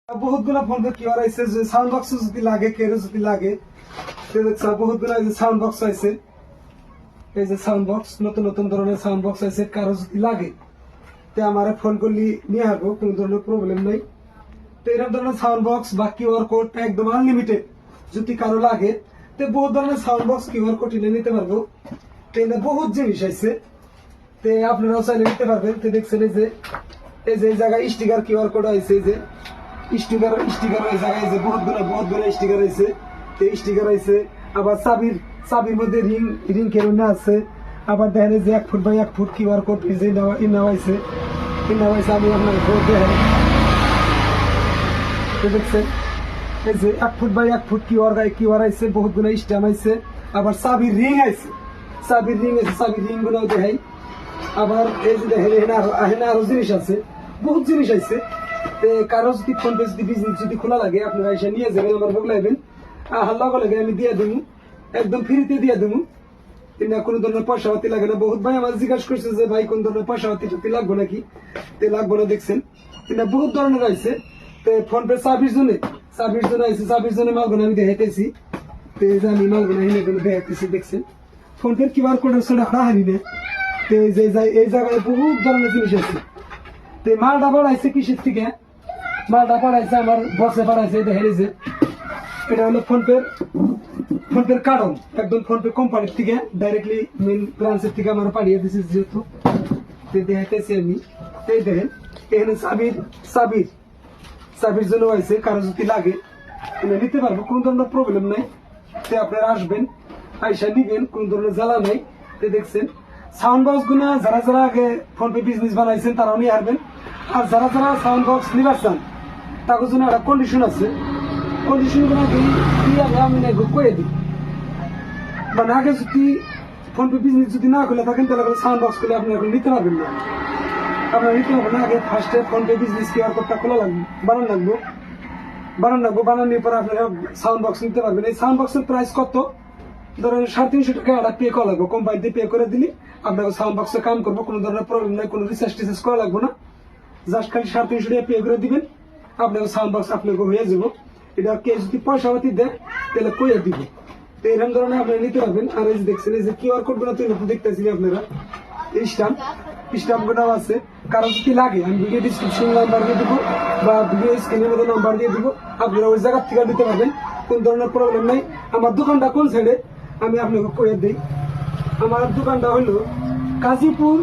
বহুত গুলা ফোন কি হরাইছে যে সাউন্ড বক্স যদি লাগে কেরে যদি লাগে বহুত গুলা সাউন্ড বক্স আছে এই যে সাউন্ড বক্স নতুন নতুন ধরনের সাউন্ড বক্স আছে কারো যদি লাগে তে আমারে ফোন করলি নিয়ে আসবো কোনো ধরনের প্রবলেম নাই তো এরকম ধরনের সাউন্ড বক্স বা কিউআর কোড একদম আনলিমিটেড যদি কারো লাগে তো বহুত ধরনের সাউন্ড বক্স কিউআর কোড নিতে পারবো তো এটা বহুত জিনিস আছে তে আপনারাও চাইলে নিতে পারবেন তো দেখছেন এই যে জায়গায় স্টিকার কিউআর কোড আছে এই যে স্টিকার ওই জায়গায় যে বহুত গুলো স্টিকার আছে এই স্টিকার আছে আবার চাবির মধ্যে রিং কেরোনা আছে আবার দেখেন যে 1 foot by 1 foot QR code ইনাওয়াইছে আমি আপনার দেখছেন এই যে 1 ফুট বাই 1 ফুট কিউআর আছে বহুত গুলো স্ট্যাম্প আছে আবার চাবির রিং আছে চাবির রিং গুলো দেখাই আবার এই যে দেখেন আরো জিনিস আছে বহুত জিনিস আছে কারো যদি ফোন পে যদি বিজনেস যদি খোলা লাগে আপনারা এসে নিয়ে যাবেন আমার বগলাইবেন লগে লগে আমি দিয়ে দেবো একদম ফ্রিতে দিয়ে দেবো না কোনো ধরনের পয়সা পাতি লাগে না বহুত ভাই আমার জিজ্ঞাসা করছে যে ভাই কোন ধরনের পয়সা পাতি লাগবে নাকি তে লাগবে না দেখছেন এটা বহুত ধরনের আছে তো ফোন পে সার্ভিস জন্য আছে সার্ভিস জন্য মালগুলো আমি দেখাইতেছি তো এই যে আমি মালগুলো এনে দেখাইতেছি দেখছেন ফোন পে কিউআর কোডের সাথে হারাহারি না তো এই জায়গায় বহুত ধরনের জিনিস আছে তো মালটা বাড়াইছে কিসের থেকে মালটা বাড়াইছে আমার বসে বাড়াইছে দেখেন যে এটা হলো ফোন পের কার্ডন একদম ফোন পে কোম্পানির থেকে ডাইরেক্টলি মেন ব্রাঞ্চের থেকে আমার পাঠিয়ে দিয়েছে যেহেতু দেখাইতেছি আমি এই দেখেন এখানে চাবির জন্য আছে কারো যদি লাগে নিতে পারবো কোনো ধরনের প্রবলেম নাই তো আপনারা আসবেন আইসা নিবেন কোনো ধরনের জ্বালা নাই তো দেখছেন সাউন্ড বক্স গুলা যারা আগে ফোন পে বিজনেস বানাইছেন তারাও নিয়ে আসবেন আর যারা সাউন্ড বক্স নিবার চান তার জন্য একটা কন্ডিশন আছে কন্ডিশন গুলো আমি কয়ে দিই মানে আগে যদি ফোন পে বিজনেস যদি না খুলে থাকেন তাহলে সাউন্ড বক্স খুলে আপনি এখন নিতে পারবেন না আপনারা নিতে পারবেন না আগে ফার্স্টে ফোন পে বিজনেস কিউআর কোডটা খোলা লাগবে বানানোর পর আপনারা সাউন্ড বক্স নিতে পারবেন এই সাউন্ড বক্সের প্রাইস কত ধরেন 350 টাকা একটা পে করা লাগবে কোম্পানিতে পে করে দিলে আপনাকে সাউন্ড বক্সে কাম করবো কোনো ধরনের প্রবলেম নাই কোনো রিসার্চ করা লাগবে না জাস্ট খালি 350 টাকা পে করে দিবেন আপনাকে সাউন্ড বক্স আপনাকে হয়ে যাব এটা কে যদি পয়সা পাতি দেয় তাহলে কইয়া দিব তো এরকম ধরনের আপনারা নিতে পারবেন আর এই যে দেখছেন এই যে কিউআর কোড গুলো তৈরি দেখতেছি আপনারা স্টাম্প গুলো আছে কারো যদি লাগে আমি ভিডিও ডিসক্রিপশন নাম্বার দিয়ে দিব বা ভিডিও স্ক্রিনের মধ্যে নাম্বার দিয়ে দিব আপনারা ওই জায়গা থেকে দিতে পারবেন কোন ধরনের প্রবলেম নাই আমার দোকানটা কোন সাইডে আমি আপনাকে কয়ে দিই আমার দোকানটা হলো কাজীপুর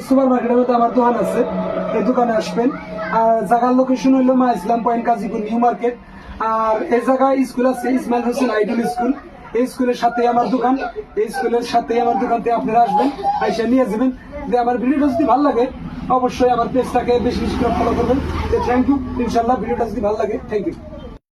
সুপার মার্কেটের মধ্যে আমার দোকান আছে এই দোকানে আসবেন আর জায়গার লোকেশন হইলো মা ইসলাম পয়েন্ট কাজীপুর নিউ মার্কেট আর এই জায়গায় স্কুল আছে ইসমাইল হোসেন আইডিয়াল স্কুল এই স্কুলের সাথে আমার দোকান এই স্কুলের সাথে আমার দোকানতে আপনারা আসবেন আইসা নিয়ে যাবেন যে আমার ভিডিওটা যদি ভালো লাগে অবশ্যই আমার পেজটাকে বেশি করে ফলো করবেন থ্যাংক ইউ ইনশাল্লাহ ভিডিওটা যদি ভালো লাগে থ্যাংক ইউ